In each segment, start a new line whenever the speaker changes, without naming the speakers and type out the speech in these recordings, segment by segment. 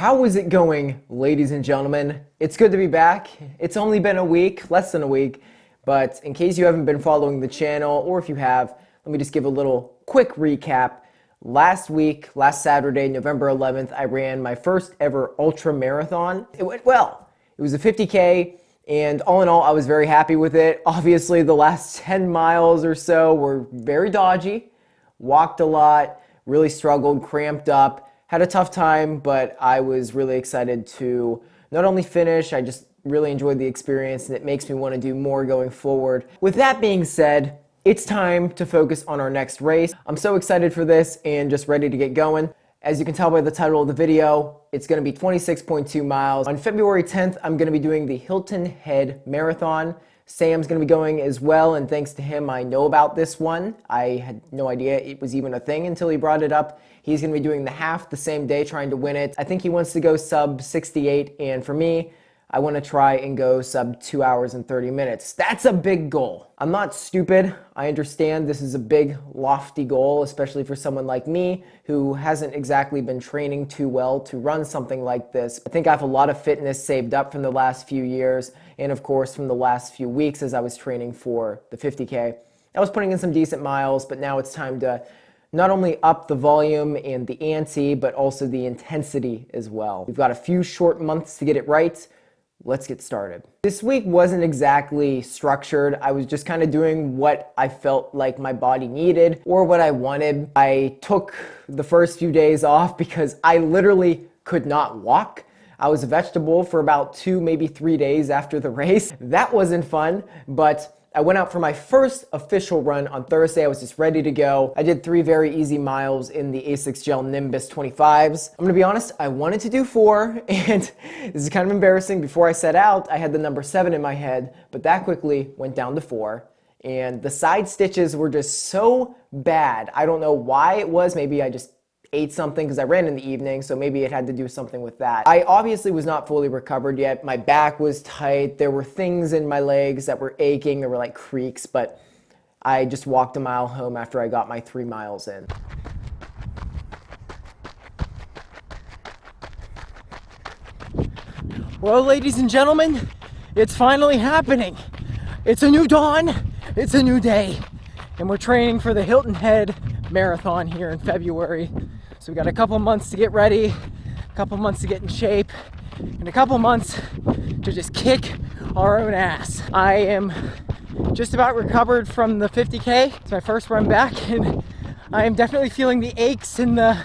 How is it going, ladies and gentlemen? It's good to be back. It's only been a week, less than a week, but in case you haven't been following the channel, or if you have, let me just give a little quick recap. Last Saturday, November 11th, I ran my first ever ultra marathon. It went well. It was a 50K, and all in all, I was very happy with it. Obviously, the last 10 miles or so were very dodgy. Walked a lot, really struggled, cramped up, had a tough time, but I was really excited to not only finish, I just really enjoyed the experience, and it makes me want to do more going forward. With that being said, it's time to focus on our next race. I'm so excited for this and just ready to get going. As you can tell by the title of the video, it's going to be 26.2 miles. On February 10th, I'm going to be doing the Hilton Head Marathon. Sam's going to be going as well, and thanks to him, I know about this one. I had no idea it was even a thing until he brought it up. He's going to be doing the half the same day, trying to win it. I think he wants to go sub 68, and for me, I want to try and go sub 2 hours and 30 minutes. That's a big goal. I'm not stupid. I understand this is a big, lofty goal, especially for someone like me who hasn't exactly been training too well to run something like this. I think I have a lot of fitness saved up from the last few years, and of course from the last few weeks as I was training for the 50K. I was putting in some decent miles, but now it's time to not only up the volume and the ante, but also the intensity as well. We've got a few short months to get it right. Let's get started. This week wasn't exactly structured. I was just kind of doing what I felt like my body needed or what I wanted. I took the first few days off because I literally could not walk. I was a vegetable for about 2, maybe 3 days after the race. That wasn't fun, but I went out for my first official run on Thursday. I was just ready to go. I did 3 very easy miles in the Asics Gel Nimbus 25s. I'm gonna be honest, I wanted to do 4, and this is kind of embarrassing. Before I set out, I had the number 7 in my head, but that quickly went down to 4. And the side stitches were just so bad. I don't know why it was. Maybe I just ate something because I ran in the evening, so maybe it had to do something with that. I obviously was not fully recovered yet. My back was tight. There were things in my legs that were aching. There were like creaks, but I just walked a mile home after I got my 3 miles in. Well, ladies and gentlemen, it's finally happening. It's a new dawn. It's a new day. And we're training for the Hilton Head Marathon here in February. So we got a couple months to get ready, a couple months to get in shape, and a couple months to just kick our own ass. I am just about recovered from the 50K. It's my first run back, and I am definitely feeling the aches and the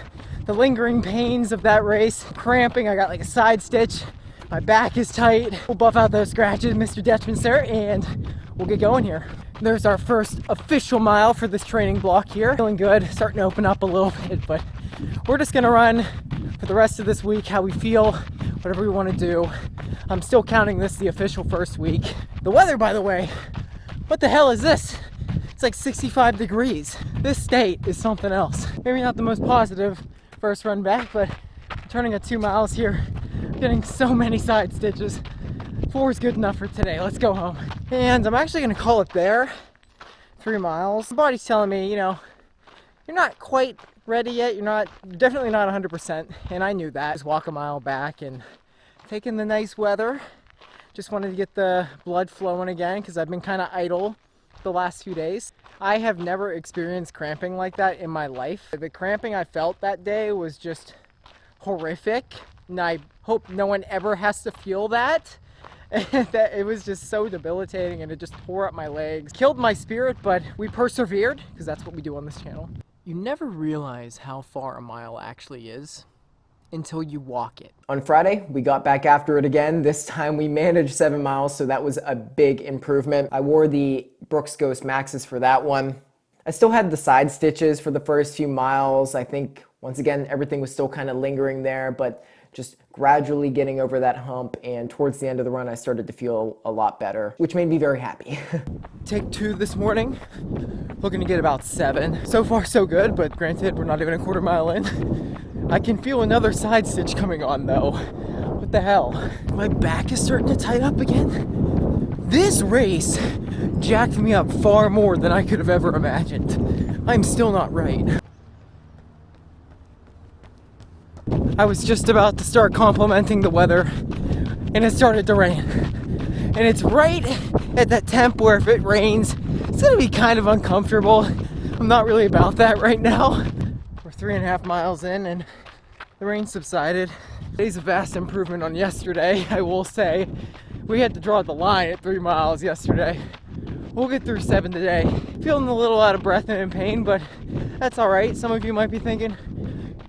lingering pains of that race. Cramping, I got like a side stitch. My back is tight. We'll buff out those scratches, Mr. Detchman, sir, and we'll get going here. There's our first official mile for this training block here. Feeling good, starting to open up a little bit, but we're just gonna run for the rest of this week how we feel, whatever we wanna do. I'm still counting this the official first week. The weather, by the way, what the hell is this? It's like 65 degrees. This state is something else. Maybe not the most positive first run back, but turning at 2 miles here, getting so many side stitches. 4 is good enough for today. Let's go home. And I'm actually gonna call it there. 3 miles. My body's telling me, you know, you're not quite ready yet. You're definitely not 100%. And I knew that. Just walk a mile back and taking the nice weather. Just wanted to get the blood flowing again because I've been kind of idle the last few days. I have never experienced cramping like that in my life. The cramping I felt that day was just horrific. And I hope no one ever has to feel that. That it was just so debilitating, and it just tore up my legs, killed my spirit, but we persevered because that's what we do on this channel. You never realize how far a mile actually is until you walk it. On Friday, we got back after it again. This time we managed 7 miles, so that was a big improvement. I wore the Brooks Ghost Maxes for that one. I still had the side stitches for the first few miles. I think, once again, everything was still kind of lingering there, but just gradually getting over that hump, and towards the end of the run I started to feel a lot better, which made me very happy. Take 2 this morning, looking to get about 7. So far so good, but granted we're not even a quarter mile in. I can feel another side stitch coming on though. What the hell? My back is starting to tight up again. This race jacked me up far more than I could have ever imagined. I'm still not right. I was just about to start complimenting the weather, and it started to rain. And it's right at that temp where if it rains, it's gonna be kind of uncomfortable. I'm not really about that right now. We're 3.5 miles in and the rain subsided. Today's a vast improvement on yesterday, I will say. We had to draw the line at 3 miles yesterday. We'll get through 7 today. Feeling a little out of breath and in pain, but that's all right. Some of you might be thinking,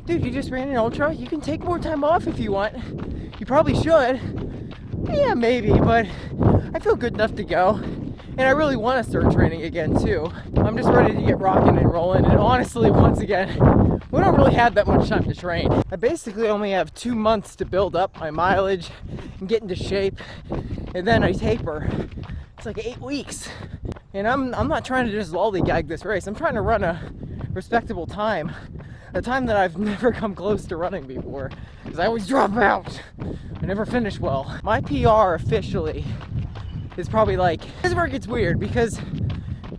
dude, you just ran an ultra. You can take more time off if you want. You probably should. Yeah, maybe, but I feel good enough to go. And I really want to start training again, too. I'm just ready to get rocking and rolling. And honestly, once again, we don't really have that much time to train. I basically only have 2 months to build up my mileage and get into shape. And then I taper. It's like 8 weeks. And I'm not trying to just lollygag this race. I'm trying to run a respectable time. A time that I've never come close to running before. Because I always drop out. I never finish well. My PR officially is probably like, this is where it gets weird, because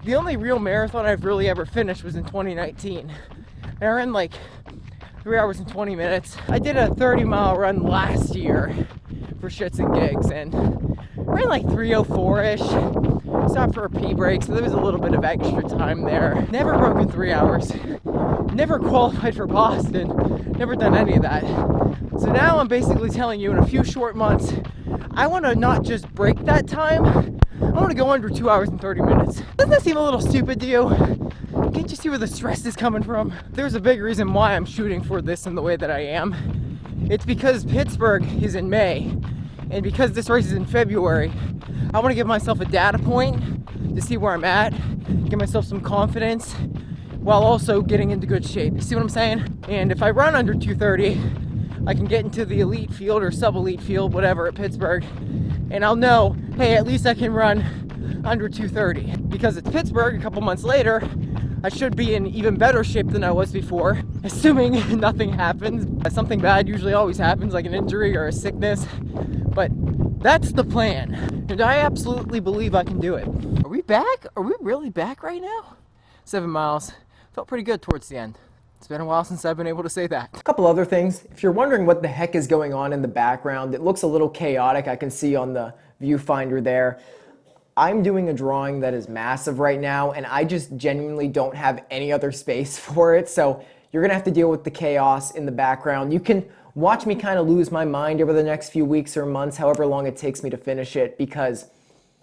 the only real marathon I've really ever finished was in 2019. And I ran like 3 hours and 20 minutes. I did a 30-mile run last year for shits and gigs, and ran like 3:04-ish. Stopped for a pee break, so there was a little bit of extra time there. Never broken 3 hours. Never qualified for Boston. Never done any of that. So now I'm basically telling you, in a few short months, I want to not just break that time, I want to go under 2 hours and 30 minutes. Doesn't that seem a little stupid to you? Can't you see where the stress is coming from? There's a big reason why I'm shooting for this in the way that I am. It's because Pittsburgh is in May, and because this race is in February, I want to give myself a data point to see where I'm at, give myself some confidence, while also getting into good shape. You see what I'm saying? And if I run under 2:30, I can get into the elite field or sub-elite field, whatever, at Pittsburgh, and I'll know, hey, at least I can run under 2:30. Because it's Pittsburgh, a couple months later, I should be in even better shape than I was before, assuming nothing happens. Something bad usually always happens, like an injury or a sickness, but that's the plan. And I absolutely believe I can do it. Are we back? Are we really back right now? 7 miles. Felt pretty good towards the end. It's been a while since I've been able to say that. A couple other things. If you're wondering what the heck is going on in the background, it looks a little chaotic. I can see on the viewfinder there. I'm doing a drawing that is massive right now, and I just genuinely don't have any other space for it. So you're gonna have to deal with the chaos in the background. You can watch me kind of lose my mind over the next few weeks or months, however long it takes me to finish it, because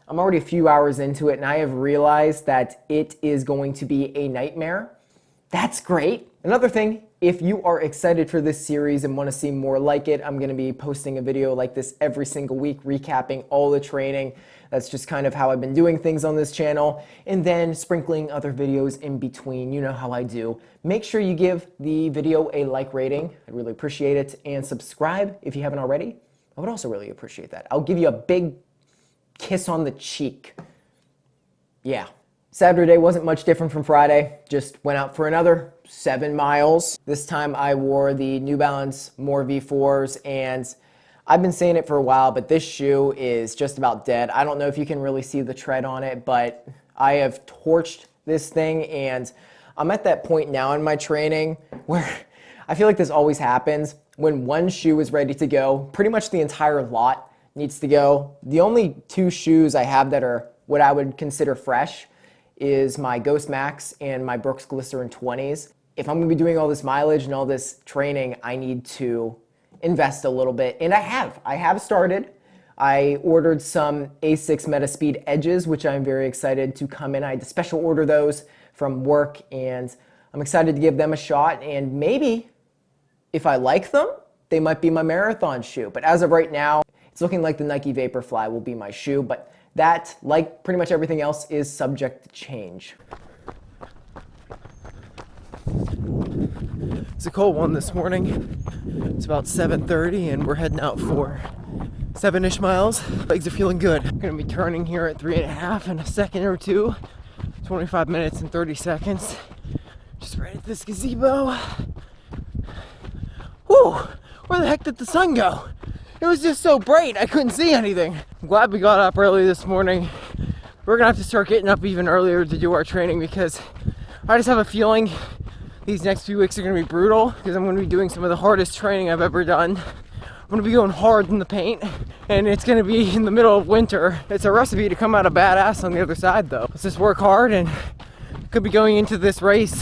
I'm already a few hours into it and I have realized that it is going to be a nightmare. That's great. Another thing, if you are excited for this series and want to see more like it, I'm going to be posting a video like this every single week, recapping all the training. That's just kind of how I've been doing things on this channel, and then sprinkling other videos in between. You know how I do. Make sure you give the video a like rating. I'd really appreciate it. And subscribe if you haven't already. I would also really appreciate that. I'll give you a big kiss on the cheek. Yeah. Saturday wasn't much different from Friday. Just went out for another 7 miles. This time I wore the New Balance More V4s, and I've been saying it for a while, but this shoe is just about dead. I don't know if you can really see the tread on it, but I have torched this thing, and I'm at that point now in my training where I feel like this always happens. When one shoe is ready to go, pretty much the entire lot needs to go. The only 2 shoes I have that are what I would consider fresh is my Ghost Max and my Brooks Glycerin 20s. If I'm gonna be doing all this mileage and all this training, I need to invest a little bit, and I have started. I ordered some A6 Metaspeed Edges, which I'm very excited to come in. I had to special order those from work, and I'm excited to give them a shot, and maybe if I like them, they might be my marathon shoe. But as of right now, it's looking like the Nike Vaporfly will be my shoe, but that, like pretty much everything else, is subject to change. It's a cold one this morning. It's about 7:30 and we're heading out for 7-ish miles. Legs are feeling good. I'm gonna be turning here at 3.5 in a second or two. 25 minutes and 30 seconds. Just right at this gazebo. Whew, where the heck did the sun go? It was just so bright, I couldn't see anything. I'm glad we got up early this morning. We're gonna have to start getting up even earlier to do our training, because I just have a feeling These next few weeks are going to be brutal because I'm going to be doing some of the hardest training I've ever done. I'm going to be going hard in the paint, and it's going to be in the middle of winter. It's a recipe to come out a badass on the other side, though. Let's just work hard, and could be going into this race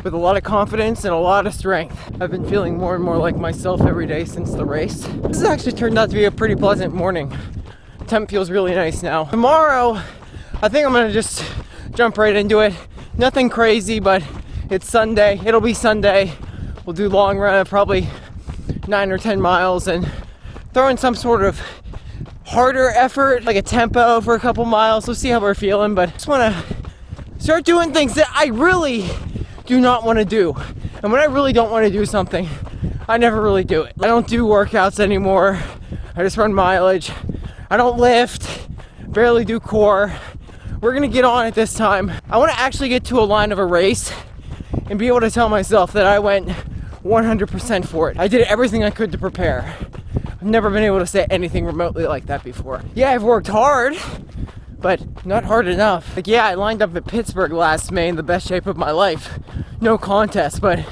with a lot of confidence and a lot of strength. I've been feeling more and more like myself every day since the race. This has actually turned out to be a pretty pleasant morning. Temp feels really nice now. Tomorrow, I think I'm going to just jump right into it. Nothing crazy, but it's Sunday. It'll be Sunday. We'll do long run of probably 9 or 10 miles and throw in some sort of harder effort, like a tempo for a couple miles. We'll see how we're feeling, but I just want to start doing things that I really do not want to do. And when I really don't want to do something, I never really do it. I don't do workouts anymore. I just run mileage. I don't lift, barely do core. We're gonna get on it this time. I want to actually get to a line of a race and be able to tell myself that I went 100% for it. I did everything I could to prepare. I've never been able to say anything remotely like that before. Yeah, I've worked hard, but not hard enough. Like, yeah, I lined up at Pittsburgh last May in the best shape of my life. No contest, but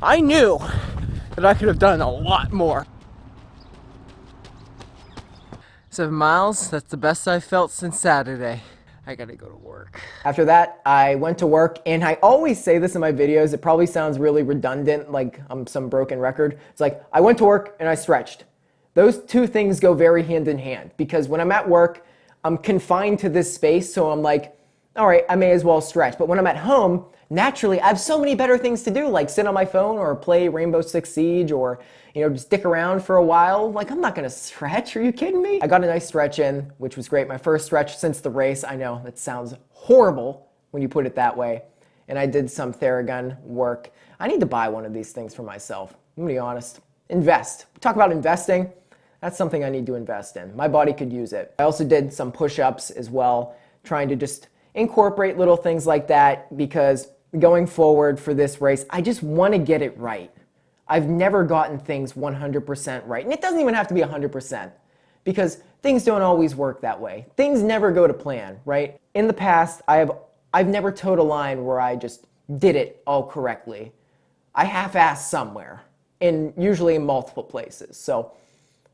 I knew that I could have done a lot more. 7 miles, that's the best I've felt since Saturday. I gotta go to work. After that, I went to work, and I always say this in my videos. It probably sounds really redundant, like I'm some broken record. It's like, I went to work and I stretched. Those two things go very hand in hand, because when I'm at work, I'm confined to this space, so I'm like, all right, I may as well stretch. But when I'm at home, naturally, I have so many better things to do, like sit on my phone or play Rainbow Six Siege or, just stick around for a while. Like, I'm not gonna stretch, are you kidding me? I got a nice stretch in, which was great. My first stretch since the race. I know, that sounds horrible when you put it that way. And I did some Theragun work. I need to buy one of these things for myself. I'm gonna be honest. Invest. Talk about investing. That's something I need to invest in. My body could use it. I also did some push-ups as well, trying to just incorporate little things like that, because going forward for this race, I just want to get it right. I've never gotten things 100% right. And it doesn't even have to be 100%, because things don't always work that way. Things never go to plan, right? In the past, I've never towed a line where I just did it all correctly. I half-assed somewhere, and usually in multiple places. So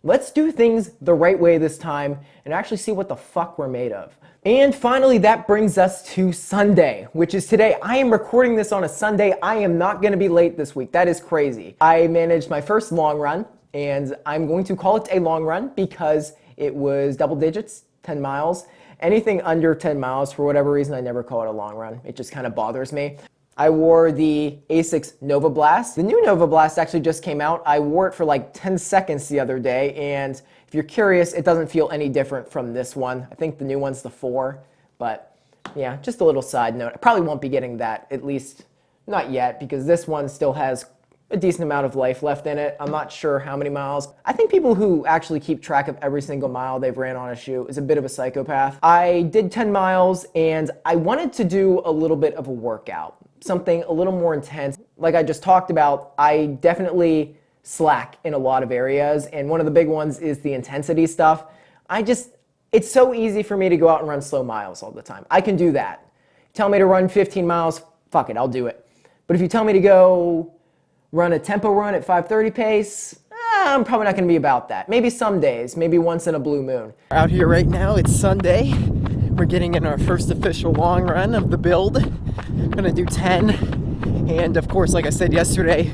let's do things the right way this time and actually see what the fuck we're made of. And finally, that brings us to Sunday, which is today. I am recording this on a Sunday. I am not going to be late this week. That is crazy. I managed my first long run, and I'm going to call it a long run because it was double digits, 10 miles. Anything under 10 miles, for whatever reason, I never call it a long run. It just kind of bothers me. I wore the Asics Nova Blast. The new Nova Blast actually just came out. I wore it for like 10 seconds the other day, and if you're curious, it doesn't feel any different from this one. I think the new one's the 4, but yeah, just a little side note. I probably won't be getting that, at least not yet, because this one still has a decent amount of life left in it. I'm not sure how many miles. I think people who actually keep track of every single mile they've ran on a shoe is a bit of a psychopath. I did 10 miles, and I wanted to do a little bit of a workout, something a little more intense. Like I just talked about, I definitely slack in a lot of areas, and one of the big ones is the intensity stuff. It's so easy for me to go out and run slow miles all the time. I can do that. Tell me to run 15 miles, fuck it, I'll do it. But if you tell me to go run a tempo run at 5:30 pace, I'm probably not gonna be about that. Maybe some days, maybe once in a blue moon. Out here right now, it's Sunday. We're getting in our first official long run of the build. I'm gonna do 10, and of course, like I said yesterday,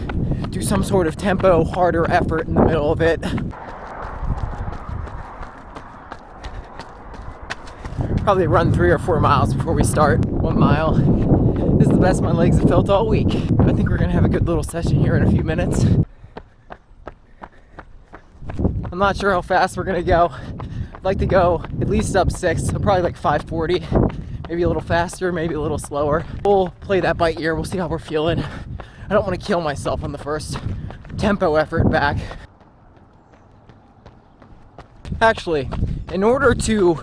do some sort of tempo, harder effort in the middle of it. Probably run 3 or 4 miles before we start. 1 mile. This is the best my legs have felt all week. I think we're gonna have a good little session here in a few minutes. I'm not sure how fast we're gonna go. I'd like to go at least sub 6, so probably like 5:40. Maybe a little faster, maybe a little slower. We'll play that by ear. We'll see how we're feeling. I don't want to kill myself on the first tempo effort back. Actually, in order to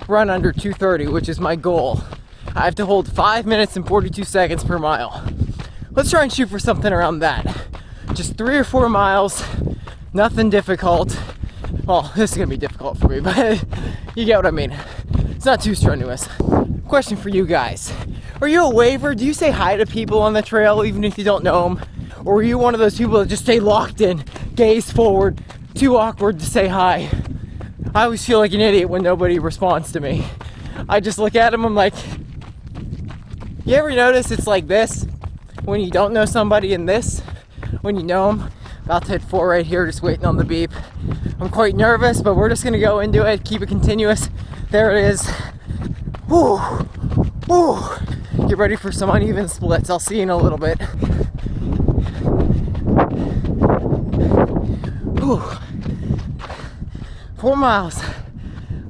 run under 2:30, which is my goal, I have to hold 5 minutes and 42 seconds per mile. Let's try and shoot for something around that. Just 3 or 4 miles, nothing difficult. Well, this is gonna be difficult for me, but you get what I mean. It's not too strenuous. Question for you guys. Are you a waver? Do you say hi to people on the trail even if you don't know them? Or are you one of those people that just stay locked in, gaze forward, too awkward to say hi? I always feel like an idiot when nobody responds to me. I just look at them, I'm like, you ever notice it's like this when you don't know somebody and this when you know them? About to hit 4 right here, just waiting on the beep. I'm quite nervous, but we're just gonna go into it, keep it continuous. There it is. Woo, woo. Get ready for some uneven splits. I'll see you in a little bit. Whew. 4 miles.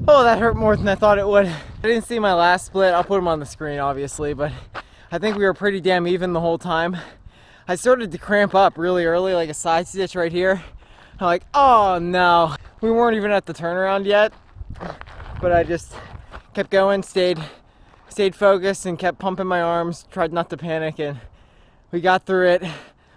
Oh, that hurt more than I thought it would. I didn't see my last split. I'll put them on the screen, obviously, but I think we were pretty damn even the whole time. I started to cramp up really early, like a side stitch right here. I'm like, oh no. We weren't even at the turnaround yet, but I just kept going, stayed focused and kept pumping my arms, tried not to panic, and we got through it.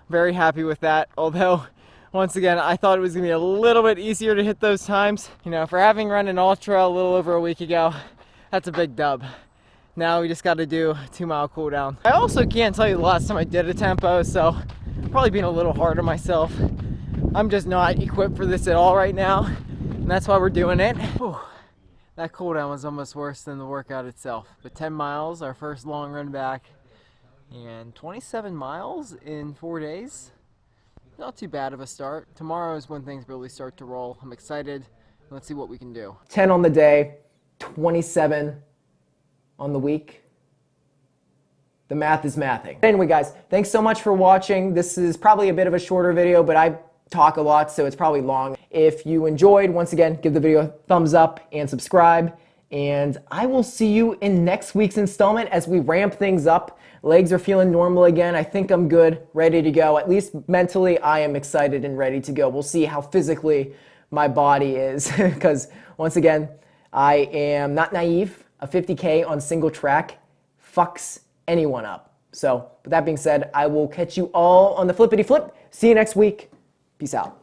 Very happy with that. Although, once again, I thought it was gonna be a little bit easier to hit those times. You know, for having run an ultra a little over a week ago, that's a big dub. Now we just gotta do a 2-mile cool down. I also can't tell you the last time I did a tempo, so probably being a little hard on myself. I'm just not equipped for this at all right now, and that's why we're doing it. Whew. That cool down was almost worse than the workout itself. But 10 miles, our first long run back, and 27 miles in 4 days. Not too bad of a start. Tomorrow is when things really start to roll. I'm excited. Let's see what we can do. 10 on the day, 27 on the week. The math is mathing. Anyway, guys, thanks so much for watching. This is probably a bit of a shorter video, but I talk a lot, so it's probably long. If you enjoyed, once again, give the video a thumbs up and subscribe. And I will see you in next week's installment as we ramp things up. Legs are feeling normal again. I think I'm good, ready to go. At least mentally, I am excited and ready to go. We'll see how physically my body is. Because once again, I am not naive. A 50K on single track fucks anyone up. So with that being said, I will catch you all on the flippity flip. See you next week. Peace out.